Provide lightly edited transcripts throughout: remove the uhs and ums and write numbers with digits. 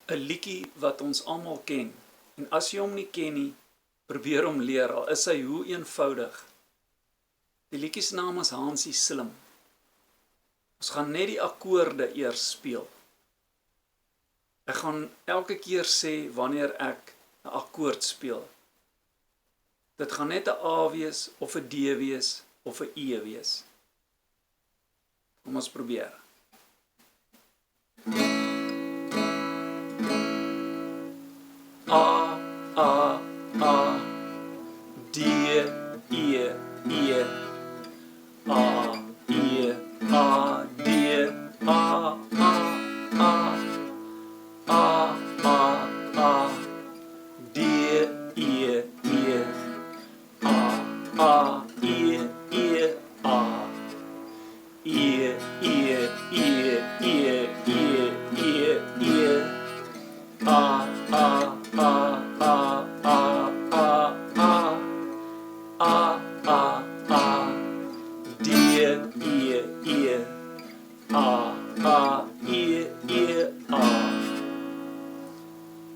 'n liedjie wat ons almal ken. En as jy hom nie ken nie, probeer hom leer, al is hy hoe eenvoudig. Die liedjie se naam is Hansie Slim. Ons gaan net die akkoorde eers speel. Ek gaan elke keer sê wanneer ek 'n akkoord speel. Dit gaan net 'n A wees, of 'n D wees, of 'n E wees. Kom ons probeer. A, A, A, D, E, E, A, E, A, D, A, A, A, A, A, A, D, E, E, A, A, E, E, A, E, E, E, E, E, E, E, A, A, A, A, A, A, A, A, A, A, D, E, E, A, A, E, E, A.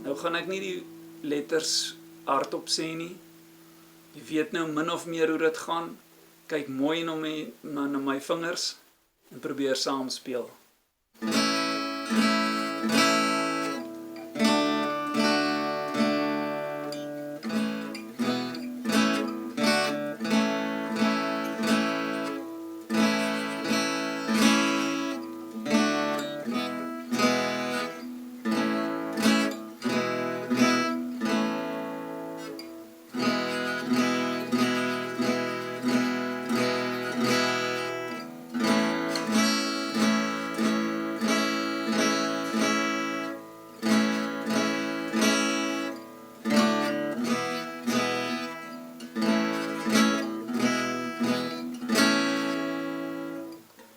Nou gaan ek nie die letters hardop sê nie. Jy weet nou min of meer hoe dit gaan. Kyk mooi na my vingers en probeer saam speel.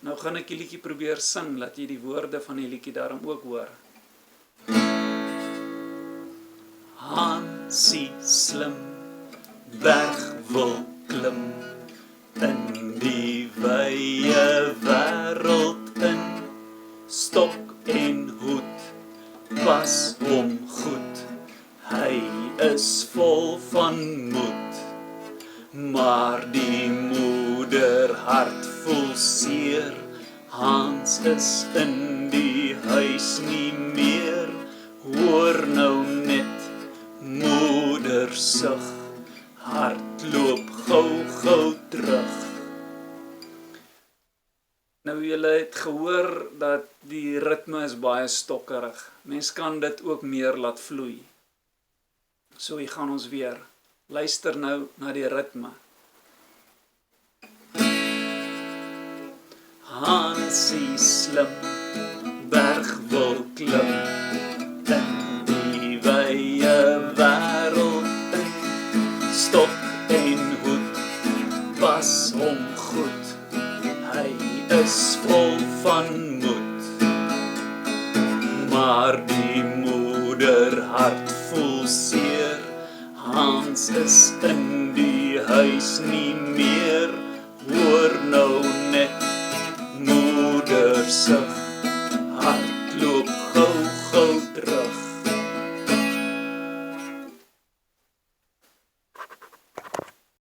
Nou gaan ek die liedjie probeer sing, laat jy die woorde van die liedjie daarom ook hoor. Hansie slim, berg wil klim, in die wye wêreld in, stok en hoed, pas hom goed, hy is vol van moed, maar die moederhart voel seer, Hans is in die huis nie meer, hoor nou net, moeder sug, hart loop gou terug. Nou julle het gehoor dat die ritme is baie stokkerig, mens kan dit ook meer laat vloei. So hier gaan ons weer, luister nou na die ritme. Hansie slim, berg wil klim, in die wye wêreld in, stok en hoed, pas hom goed, hy is vol van moed, maar die moederhart voel seer, Hans is in die huis nie meer,